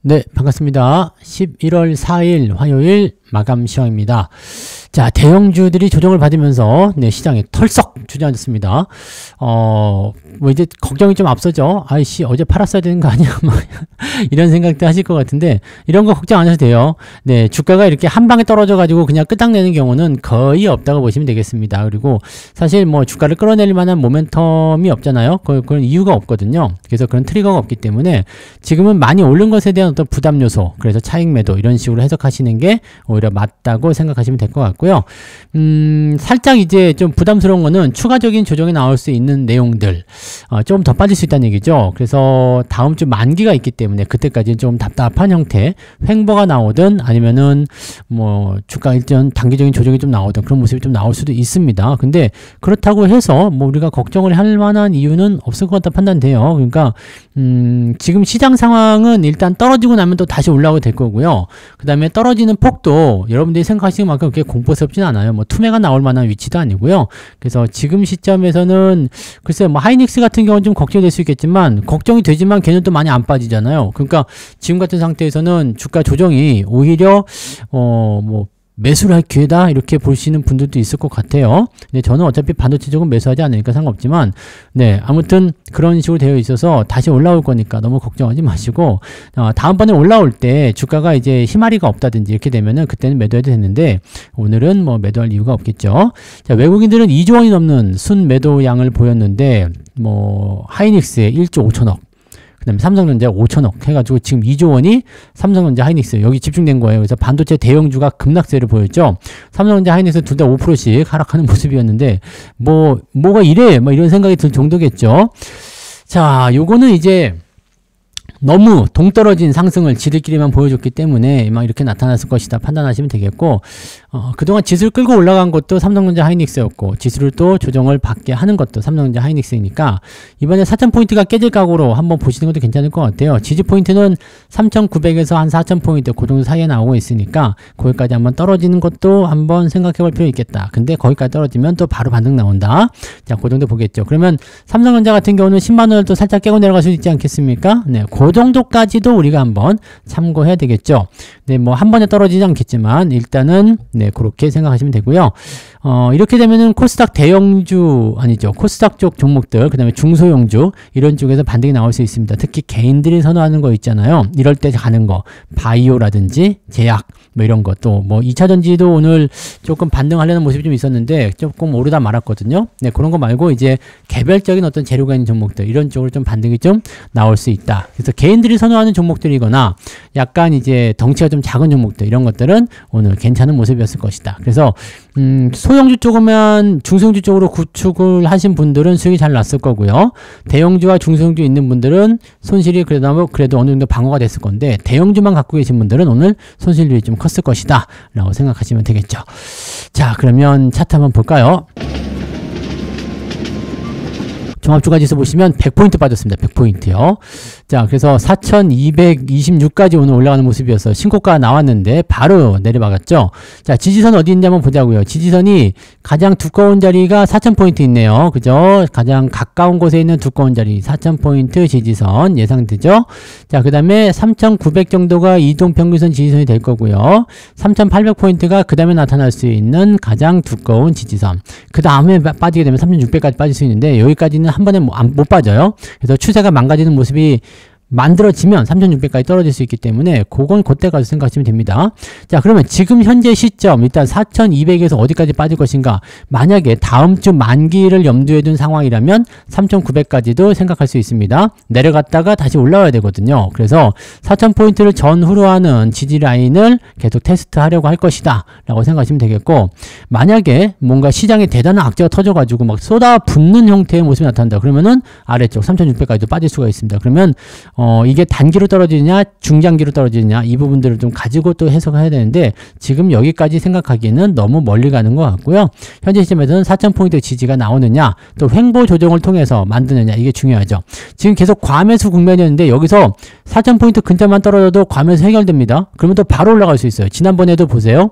네, 반갑습니다. 11월 4일 화요일 마감 시황입니다. 자, 대형주들이 조정을 받으면서 시장에 털썩 주저앉았습니다. 뭐 이제 걱정이 좀 앞서죠. 아이씨, 어제 팔았어야 되는 거 아니야? 뭐 이런 생각도 하실 것 같은데, 이런 거 걱정 안 하셔도 돼요. 네, 주가가 이렇게 한 방에 떨어져가지고 그냥 끄떡내는 경우는 거의 없다고 보시면 되겠습니다. 그리고 사실 뭐 주가를 끌어낼 만한 모멘텀이 없잖아요. 그런 이유가 없거든요. 그래서 그런 트리거가 없기 때문에 지금은 많이 오른 것에 대한 어떤 부담 요소, 그래서 차익 매도 이런 식으로 해석하시는 게 오히려 맞다고 생각하시면 될 것 같고요. 살짝 이제 좀 부담스러운 거는 추가적인 조정이 나올 수 있는 내용들, 조금 더 빠질 수 있다는 얘기죠. 그래서 다음 주 만기가 있기 때문에 그때까지는 좀 답답한 형태, 횡보가 나오든 아니면은 뭐 주가 일전 단기적인 조정이 좀 나오든 그런 모습이 좀 나올 수도 있습니다. 근데 그렇다고 해서 뭐 우리가 걱정을 할 만한 이유는 없을 것 같다 판단돼요. 그러니까 지금 시장 상황은 일단 떨어지고 나면 또 다시 올라오게 될 거고요. 그 다음에 떨어지는 폭도 여러분들이 생각하시는 만큼 그렇게 공포스럽진 않아요. 뭐 투매가 나올 만한 위치도 아니고요. 그래서 지금 시점에서는 글쎄요, 뭐 하이닉스 같은 경우는 좀 걱정이 될 수 있겠지만, 걱정이 되지만 걔는 또 많이 안 빠지잖아요. 그러니까 지금 같은 상태에서는 주가 조정이 오히려 뭐 매수를 할 기회다 이렇게 보시는 분들도 있을 것 같아요. 근데 저는 어차피 반도체 쪽은 매수하지 않으니까 상관없지만, 네, 아무튼 그런 식으로 되어 있어서 다시 올라올 거니까 너무 걱정하지 마시고, 다음번에 올라올 때 주가가 이제 희마리가 없다든지 이렇게 되면은 그때는 매도해도 되는데, 오늘은 뭐 매도할 이유가 없겠죠. 자, 외국인들은 2조 원이 넘는 순 매도량을 보였는데, 뭐 하이닉스에 1조 5천억, 그다음에 삼성전자 5천억 해가지고 지금 2조 원이 삼성전자 하이닉스 여기 집중된 거예요. 그래서 반도체 대형주가 급락세를 보였죠. 삼성전자 하이닉스 둘 다 5%씩 하락하는 모습이었는데 뭐가 이래? 뭐 이런 생각이 들 정도겠죠. 자, 요거는 이제 너무 동떨어진 상승을 지들끼리만 보여줬기 때문에 막 이렇게 나타났을 것이다 판단하시면 되겠고, 그동안 지수를 끌고 올라간 것도 삼성전자 하이닉스였고, 지수를 또 조정을 받게 하는 것도 삼성전자 하이닉스이니까 이번에 4,000포인트가 깨질 각오로 한번 보시는 것도 괜찮을 것 같아요. 지지 포인트는 3,900에서 한 4,000포인트 그 정도 사이에 나오고 있으니까 거기까지 한번 떨어지는 것도 한번 생각해 볼 필요 있겠다. 근데 거기까지 떨어지면 또 바로 반등 나온다. 자, 그 정도 보겠죠. 그러면 삼성전자 같은 경우는 10만원을 또 살짝 깨고 내려갈 수 있지 않겠습니까? 네, 그 정도까지도 우리가 한번 참고해야 되겠죠. 네, 뭐 한 번에 떨어지지 않겠지만 일단은 네, 그렇게 생각하시면 되고요. 이렇게 되면은 코스닥 대형주 아니죠. 코스닥 쪽 종목들, 그 다음에 중소형주 이런 쪽에서 반등이 나올 수 있습니다. 특히 개인들이 선호하는 거 있잖아요. 이럴 때 가는 거, 바이오라든지 제약 뭐 이런 것도, 뭐 2차전지도 오늘 조금 반등하려는 모습이 좀 있었는데 조금 오르다 말았거든요. 네, 그런 거 말고 이제 개별적인 어떤 재료가 있는 종목들 이런 쪽으로 좀 반등이 좀 나올 수 있다. 그래서 개인들이 선호하는 종목들이거나 약간 이제 덩치가 좀 작은 종목들 이런 것들은 오늘 괜찮은 모습이었을 것이다. 그래서 소형주 쪽이면 중소형주 쪽으로 구축을 하신 분들은 수익이 잘 났을 거고요. 대형주와 중소형주 있는 분들은 손실이 그래도 어느 정도 방어가 됐을 건데, 대형주만 갖고 계신 분들은 오늘 손실률이 좀 컸을 것이다 라고 생각하시면 되겠죠. 자, 그러면 차트 한번 볼까요? 종합주가지수 보시면 100포인트 빠졌습니다. 100포인트요. 자, 그래서 4226까지 오늘 올라가는 모습이어서 신고가 나왔는데 바로 내려박았죠. 자, 지지선 어디 있는지 한번 보자고요. 지지선이 가장 두꺼운 자리가 4000포인트 있네요. 그죠? 가장 가까운 곳에 있는 두꺼운 자리 4000포인트 지지선 예상되죠. 자, 그 다음에 3900 정도가 이동평균선 지지선이 될 거고요. 3800포인트가 그 다음에 나타날 수 있는 가장 두꺼운 지지선. 그 다음에 빠지게 되면 3600까지 빠질 수 있는데 여기까지는 한 번에 못 빠져요. 그래서 추세가 망가지는 모습이 만들어지면 3600까지 떨어질 수 있기 때문에 그건 그때 가서 생각하시면 됩니다. 자, 그러면 지금 현재 시점 일단 4200에서 어디까지 빠질 것인가, 만약에 다음 주 만기를 염두에 둔 상황이라면 3900까지도 생각할 수 있습니다. 내려갔다가 다시 올라와야 되거든요. 그래서 4000포인트를 전후로 하는 지지 라인을 계속 테스트하려고 할 것이다 라고 생각하시면 되겠고, 만약에 뭔가 시장에 대단한 악재가 터져가지고 막 쏟아붓는 형태의 모습이 나타난다 그러면은 아래쪽 3600까지도 빠질 수가 있습니다. 그러면 이게 단기로 떨어지느냐 중장기로 떨어지느냐 이 부분들을 좀 가지고 또 해석을 해야 되는데, 지금 여기까지 생각하기에는 너무 멀리 가는 것 같고요. 현재 시점에서는 4000포인트 지지가 나오느냐 또 횡보 조정을 통해서 만드느냐 이게 중요하죠. 지금 계속 과매수 국면이었는데 여기서 4000포인트 근처만 떨어져도 과매수 해결됩니다. 그러면 또 바로 올라갈 수 있어요. 지난번에도 보세요.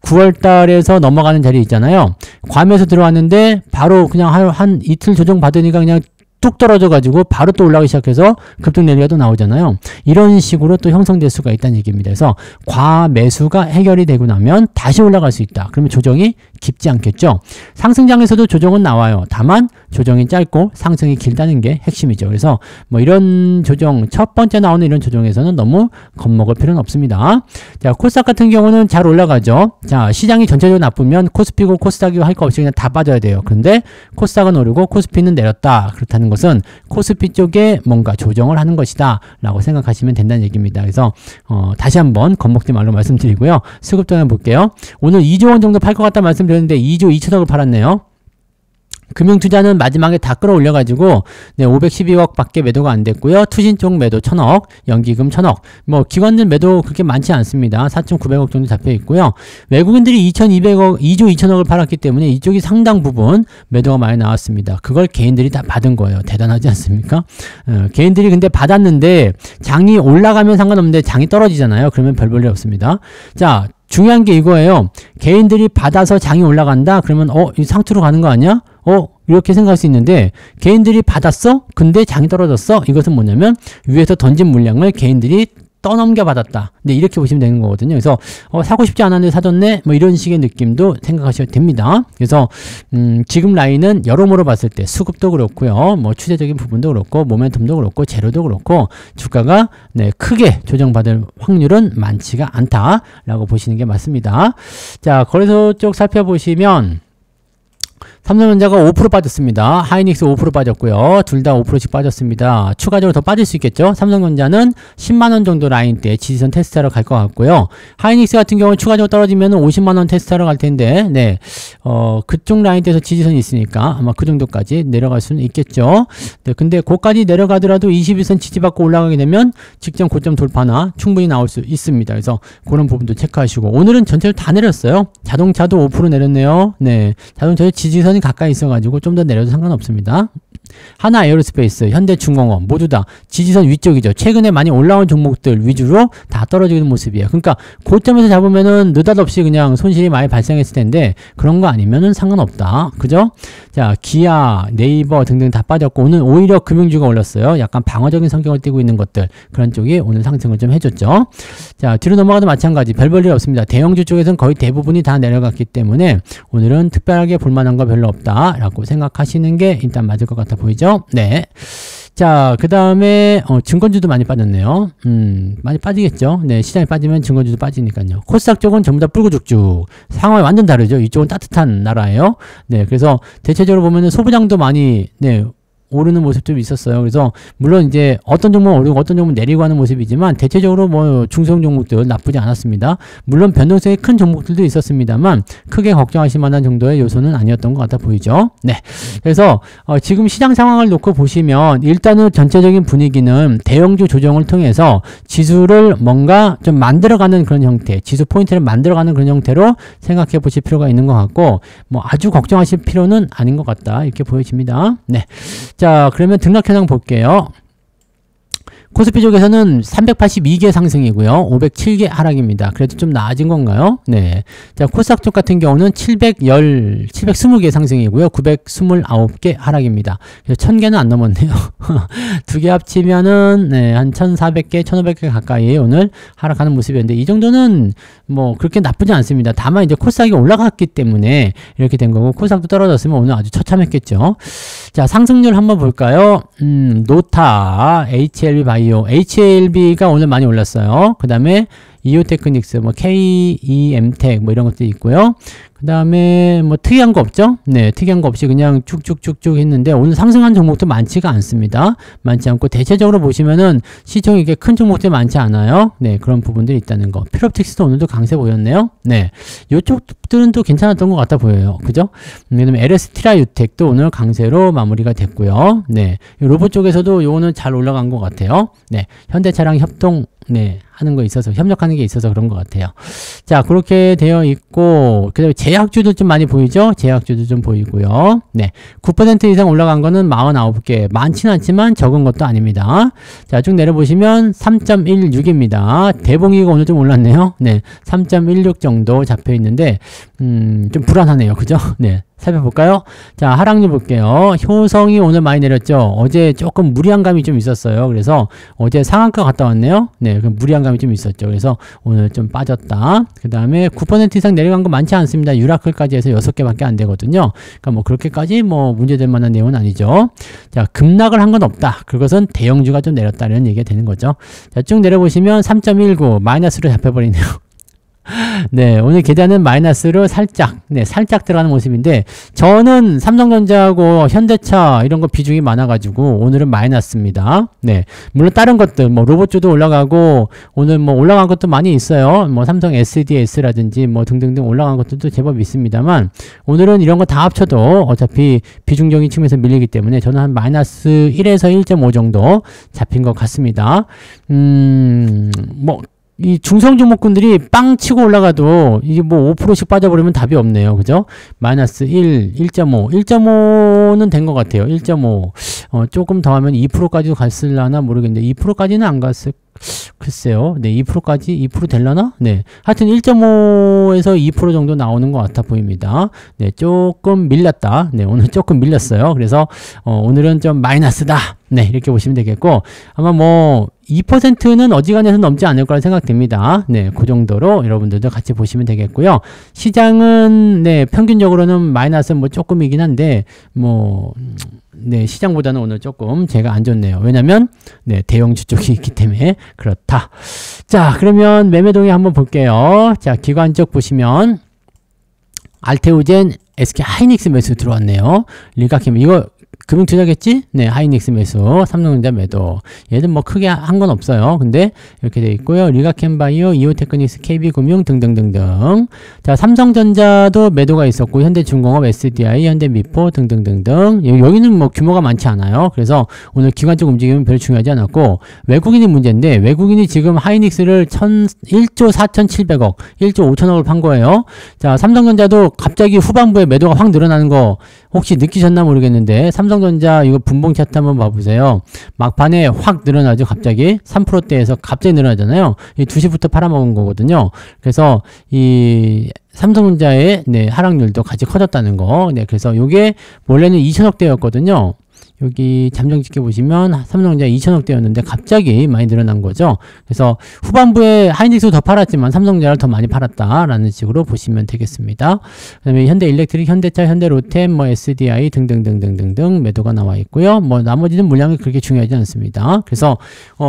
9월 달에서 넘어가는 자리 있잖아요. 과매수 들어왔는데 바로 그냥 한 이틀 조정 받으니까 그냥 뚝 떨어져가지고 바로 또 올라가기 시작해서 급등 내리가 또 나오잖아요. 이런 식으로 또 형성될 수가 있다는 얘기입니다. 그래서 과매수가 해결이 되고 나면 다시 올라갈 수 있다. 그러면 조정이 깊지 않겠죠. 상승장에서도 조정은 나와요. 다만 조정이 짧고 상승이 길다는 게 핵심이죠. 그래서 뭐 이런 조정, 첫 번째 나오는 이런 조정에서는 너무 겁먹을 필요는 없습니다. 자, 코스닥 같은 경우는 잘 올라가죠. 자, 시장이 전체적으로 나쁘면 코스피고 코스닥이고 할 거 없이 그냥 다 빠져야 돼요. 그런데 코스닥은 오르고 코스피는 내렸다. 그렇다는 것은 코스피 쪽에 뭔가 조정을 하는 것이다 라고 생각하시면 된다는 얘기입니다. 그래서 다시 한번 겁먹지 말로 말씀드리고요. 수급 동향 볼게요. 오늘 2조 원 정도 팔 것 같다 말씀드렸는데 2조 2천억을 팔았네요. 금융투자는 마지막에 다 끌어올려가지고 512억 밖에 매도가 안 됐고요. 투신 쪽 매도 1000억, 연기금 1000억. 뭐 기관들 매도 그렇게 많지 않습니다. 4,900억 정도 잡혀 있고요. 외국인들이 2,200억, 2조 2천억을 팔았기 때문에 이쪽이 상당 부분 매도가 많이 나왔습니다. 그걸 개인들이 다 받은 거예요. 대단하지 않습니까? 개인들이 근데 받았는데 장이 올라가면 상관없는데 장이 떨어지잖아요. 그러면 별 볼 일 없습니다. 자, 중요한 게 이거예요. 개인들이 받아서 장이 올라간다? 그러면 이 상투로 가는 거 아니야? 이렇게 생각할 수 있는데 개인들이 받았어? 근데 장이 떨어졌어? 이것은 뭐냐면 위에서 던진 물량을 개인들이 떠넘겨 받았다. 네, 이렇게 보시면 되는 거거든요. 그래서 사고 싶지 않았는데 사줬네? 뭐 이런 식의 느낌도 생각하셔도 됩니다. 그래서 지금 라인은 여러모로 봤을 때 수급도 그렇고요. 뭐 추세적인 부분도 그렇고 모멘텀도 그렇고 재료도 그렇고 주가가 크게 조정받을 확률은 많지가 않다라고 보시는 게 맞습니다. 자, 거래소 쪽 살펴보시면 삼성전자가 5% 빠졌습니다. 하이닉스 5% 빠졌고요. 둘 다 5%씩 빠졌습니다. 추가적으로 더 빠질 수 있겠죠. 삼성전자는 10만원 정도 라인대 지지선 테스트하러 갈 것 같고요. 하이닉스 같은 경우는 추가적으로 떨어지면 50만원 테스트하러 갈 텐데 그쪽 라인대에서 지지선이 있으니까 아마 그 정도까지 내려갈 수는 있겠죠. 네, 근데 고까지 내려가더라도 21선 지지받고 올라가게 되면 직전 고점 돌파나 충분히 나올 수 있습니다. 그래서 그런 부분도 체크하시고 오늘은 전체로 다 내렸어요. 자동차도 5% 내렸네요. 네, 자동차도 지지선이 가까이 있어가지고 좀 더 내려도 상관없습니다. 하나 에어로스페이스, 현대중공업 모두 다 지지선 위쪽이죠. 최근에 많이 올라온 종목들 위주로 다 떨어지는 모습이에요. 그러니까 고점에서 잡으면은 느닷없이 그냥 손실이 많이 발생했을 텐데 그런 거 아니면은 상관없다. 그죠? 자, 기아, 네이버 등등 다 빠졌고 오늘 오히려 금융주가 올랐어요. 약간 방어적인 성격을 띠고 있는 것들 그런 쪽이 오늘 상승을 좀 해줬죠. 자, 뒤로 넘어가도 마찬가지 별 볼 일 없습니다. 대형주 쪽에서는 거의 대부분이 다 내려갔기 때문에 오늘은 특별하게 볼만한 거 별로 없다라고 생각하시는 게 일단 맞을 것 같아 보이죠? 네. 자, 그 다음에 증권주도 많이 빠졌네요. 많이 빠지겠죠. 네, 시장이 빠지면 증권주도 빠지니까요. 코스닥 쪽은 전부 다 불고 죽죽. 상황이 완전 다르죠. 이쪽은 따뜻한 나라예요. 네, 그래서 대체적으로 보면은 소부장도 많이 오르는 모습도 있었어요. 그래서 물론 이제 어떤 종목은 오르고 어떤 종목은 내리고 하는 모습이지만 대체적으로 뭐 중소형 종목들 나쁘지 않았습니다. 물론 변동성이 큰 종목들도 있었습니다만 크게 걱정하실 만한 정도의 요소는 아니었던 것 같아 보이죠. 네. 그래서 지금 시장 상황을 놓고 보시면 일단은 전체적인 분위기는 대형주 조정을 통해서 지수를 뭔가 좀 만들어가는 그런 형태, 지수 포인트를 만들어가는 그런 형태로 생각해 보실 필요가 있는 것 같고 뭐 아주 걱정하실 필요는 아닌 것 같다 이렇게 보여집니다. 네. 자, 그러면 등락 현황 볼게요. 코스피 쪽에서는 382개 상승이고요. 507개 하락입니다. 그래도 좀 나아진 건가요? 네. 자, 코스닥 쪽 같은 경우는 720개 상승이고요. 929개 하락입니다. 그래서 1000개는 안 넘었네요. 두 개 합치면은 한 1400개, 1500개 가까이 오늘 하락하는 모습이었는데 이 정도는 뭐 그렇게 나쁘지 않습니다. 다만 이제 코스닥이 올라갔기 때문에 이렇게 된 거고 코스닥도 떨어졌으면 오늘 아주 처참했겠죠. 자, 상승률 한번 볼까요? 노타, HLB 바이오, HLB가 오늘 많이 올랐어요. 그 다음에 이오테크닉스, 뭐 KEM텍 뭐 이런 것도 있고요. 그 다음에 뭐 특이한 거 없죠? 네, 특이한 거 없이 그냥 쭉쭉쭉쭉 했는데 오늘 상승한 종목도 많지가 않습니다. 많지 않고 대체적으로 보시면은 시총이 이게 큰 종목들이 많지 않아요. 네, 그런 부분들이 있다는 거. 필옵틱스도 오늘도 강세 보였네요. 네, 요쪽들은 또 괜찮았던 것 같아 보여요. 그죠? 왜냐면 LS티라 유텍도 오늘 강세로 마무리가 됐고요. 네, 로봇 쪽에서도 요거는 잘 올라간 것 같아요. 네, 현대차랑 협동 하는 거 있어서 협력하는 게 있어서 그런 것 같아요. 자, 그렇게 되어 있고 그다음에 제약주도 좀 많이 보이죠? 제약주도 좀 보이고요. 네, 9% 이상 올라간 거는 49개. 많지는 않지만 적은 것도 아닙니다. 자, 쭉 내려보시면 3.16입니다. 대봉이가 오늘 좀 올랐네요. 네, 3.16 정도 잡혀 있는데 좀 불안하네요. 그죠? 네. 살펴볼까요? 자, 하락률 볼게요. 효성이 오늘 많이 내렸죠. 어제 조금 무리한 감이 좀 있었어요. 그래서 어제 상한가 갔다 왔네요. 네, 그 무리한 감이 좀 있었죠. 그래서 오늘 좀 빠졌다. 그 다음에 9% 이상 내려간 거 많지 않습니다. 유라클까지 해서 6개밖에 안 되거든요. 그러니까 뭐 그렇게까지 뭐 문제될 만한 내용은 아니죠. 자, 급락을 한 건 없다. 그것은 대형주가 좀 내렸다는 얘기가 되는 거죠. 자, 쭉 내려보시면 3.19 마이너스로 잡혀버리네요. 네, 오늘 계단은 마이너스로 살짝 들어가는 모습인데, 저는 삼성전자하고 현대차 이런 거 비중이 많아가지고 오늘은 마이너스입니다. 네, 물론 다른 것들 뭐 로봇주도 올라가고 오늘 뭐 올라간 것도 많이 있어요. 뭐 삼성 SDS라든지 뭐 등등등 올라간 것들도 제법 있습니다만, 오늘은 이런 거 다 합쳐도 어차피 비중적인 측면에서 밀리기 때문에 저는 한 마이너스 1에서 1.5 정도 잡힌 것 같습니다. 뭐 이 중성 종목군들이 빵 치고 올라가도 이게 뭐 5%씩 빠져버리면 답이 없네요. 그죠? 마이너스 1, 1.5. 1.5는 된 것 같아요. 1.5. 조금 더 하면 2%까지도 갔을라나 모르겠는데 2%까지는 안 갔을 글쎄요. 네, 2%까지 2% 될라나? 네. 하여튼 1.5에서 2% 정도 나오는 것 같아 보입니다. 네, 조금 밀렸다. 네, 오늘 조금 밀렸어요. 그래서 오늘은 좀 마이너스다. 네, 이렇게 보시면 되겠고, 아마 뭐 2%는 어지간해서 넘지 않을 거라 생각됩니다. 네, 그 정도로 여러분들도 같이 보시면 되겠고요. 시장은 네, 평균적으로는 마이너스 뭐 조금이긴 한데 뭐 네, 시장보다는 오늘 조금 제가 안 좋네요. 왜냐면 네, 대형주 쪽이 있기 때문에 그렇다. 자, 그러면 매매 동향 한번 볼게요. 자, 기관 쪽 보시면 알테오젠, SK 하이닉스 매수 들어왔네요. 리가캠 이거 금융투자겠지? 네, 하이닉스 매수, 삼성전자 매도. 얘는 뭐 크게 한 건 없어요. 근데 이렇게 돼 있고요. 리가캠바이오, 이오테크닉스, KB금융 등등등등. 자, 삼성전자도 매도가 있었고, 현대중공업, SDI, 현대미포 등등등등. 여기는 뭐 규모가 많지 않아요. 그래서 오늘 기관적 움직임은 별로 중요하지 않았고, 외국인이 문제인데, 외국인이 지금 하이닉스를 1조 4,700억, 1조 5천억을 판 거예요. 자, 삼성전자도 갑자기 후반부에 매도가 확 늘어나는 거 혹시 느끼셨나 모르겠는데, 삼성전자 이거 분봉 차트 한번 봐보세요. 막판에 확 늘어나죠. 갑자기 3%대에서 갑자기 늘어나잖아요. 이 2시부터 팔아먹은 거거든요. 그래서 이 삼성전자의 네, 하락률도 같이 커졌다는 거. 네, 그래서 이게 원래는 2천억대였거든요. 여기 잠정 찍게 보시면 삼성전자 2천억대였는데 갑자기 많이 늘어난 거죠. 그래서 후반부에 하이닉스 더 팔았지만 삼성전자를 더 많이 팔았다라는 식으로 보시면 되겠습니다. 그 다음에 현대일렉트릭, 현대차, 현대로템, 뭐 SDI 등등등등등등 매도가 나와 있고요. 뭐 나머지는 물량이 그렇게 중요하지 않습니다. 그래서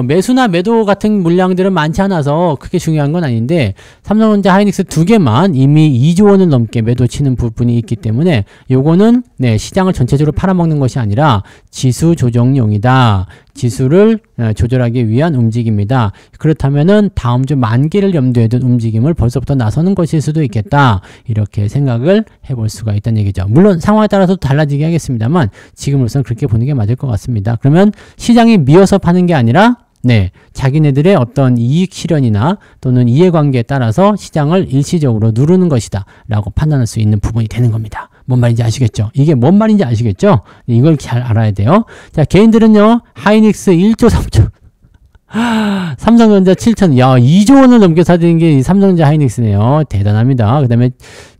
매수나 매도 같은 물량들은 많지 않아서 크게 중요한 건 아닌데, 삼성전자, 하이닉스 두 개만 이미 2조 원을 넘게 매도 치는 부분이 있기 때문에 요거는 네, 시장을 전체적으로 팔아먹는 것이 아니라 지수 조정용이다. 지수를 조절하기 위한 움직임이다. 그렇다면은 다음 주 만기를 염두에 둔 움직임을 벌써부터 나서는 것일 수도 있겠다. 이렇게 생각을 해볼 수가 있다는 얘기죠. 물론 상황에 따라서 달라지게 하겠습니다만 지금으로서는 그렇게 보는 게 맞을 것 같습니다. 그러면 시장이 미어서 파는 게 아니라 네, 자기네들의 어떤 이익 실현이나 또는 이해관계에 따라서 시장을 일시적으로 누르는 것이다 라고 판단할 수 있는 부분이 되는 겁니다. 뭔 말인지 아시겠죠? 이게 뭔 말인지 아시겠죠? 이걸 잘 알아야 돼요. 자, 개인들은요, 하이닉스 1조 3천 삼성전자 7천, 야, 2조 원을 넘게 사들인 게 삼성전자 하이닉스네요. 대단합니다. 그 다음에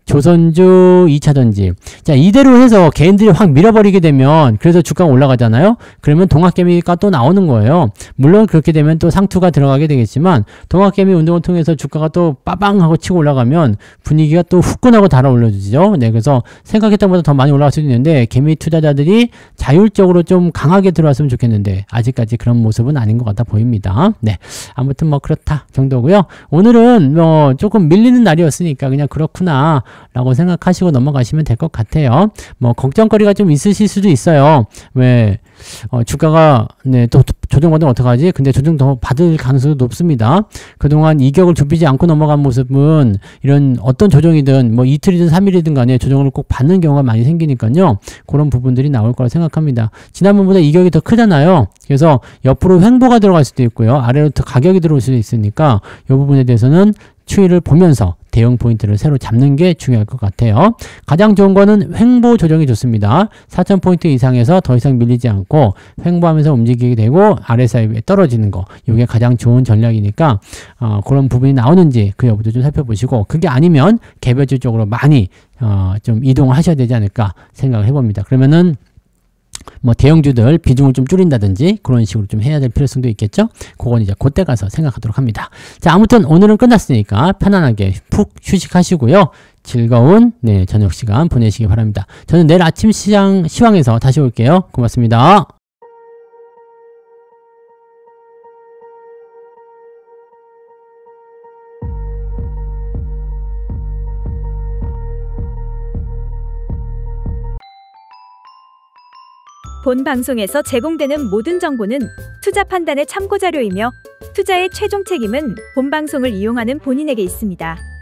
조선주 2차전지. 자, 이대로 해서 개인들이 확 밀어버리게 되면 그래서 주가가 올라가잖아요. 그러면 동학개미가 또 나오는 거예요. 물론 그렇게 되면 또 상투가 들어가게 되겠지만 동학개미 운동을 통해서 주가가 또 빠방 하고 치고 올라가면 분위기가 또 후끈하고 달아올려주죠. 네, 그래서 생각했던 것보다 더 많이 올라갈 수도 있는데 개미 투자자들이 자율적으로 좀 강하게 들어왔으면 좋겠는데 아직까지 그런 모습은 아닌 것 같아 보입니다. 네, 아무튼 뭐 그렇다 정도고요. 오늘은 뭐 조금 밀리는 날이었으니까 그냥 그렇구나 라고 생각하시고 넘어가시면 될 것 같아요. 뭐 걱정거리가 좀 있으실 수도 있어요. 왜 주가가 네, 또 조정받으면 어떡하지? 근데 조정 더 받을 가능성도 높습니다. 그동안 이격을 좁히지 않고 넘어간 모습은 이런 어떤 조정이든 뭐 이틀이든 3일이든 간에 조정을 꼭 받는 경우가 많이 생기니까요. 그런 부분들이 나올 거라 생각합니다. 지난번보다 이격이 더 크잖아요. 그래서 옆으로 횡보가 들어갈 수도 있고요. 아래로 더 가격이 들어올 수도 있으니까 이 부분에 대해서는 추이를 보면서 대응 포인트를 새로 잡는 게 중요할 것 같아요. 가장 좋은 거는 횡보 조정이 좋습니다. 4,000포인트 이상에서 더 이상 밀리지 않고 횡보하면서 움직이게 되고 RSI에 떨어지는 거, 이게 가장 좋은 전략이니까 그런 부분이 나오는지 그 여부도 좀 살펴보시고, 그게 아니면 개별주 쪽으로 많이 좀 이동을 하셔야 되지 않을까 생각을 해봅니다. 그러면은 뭐 대형주들 비중을 좀 줄인다든지 그런 식으로 좀 해야 될 필요성도 있겠죠. 그건 이제 그때 가서 생각하도록 합니다. 자, 아무튼 오늘은 끝났으니까 편안하게 푹 휴식하시고요. 즐거운 저녁 시간 보내시기 바랍니다. 저는 내일 아침 시황에서 다시 올게요. 고맙습니다. 본 방송에서 제공되는 모든 정보는 투자 판단의 참고 자료이며 투자의 최종 책임은 본 방송을 이용하는 본인에게 있습니다.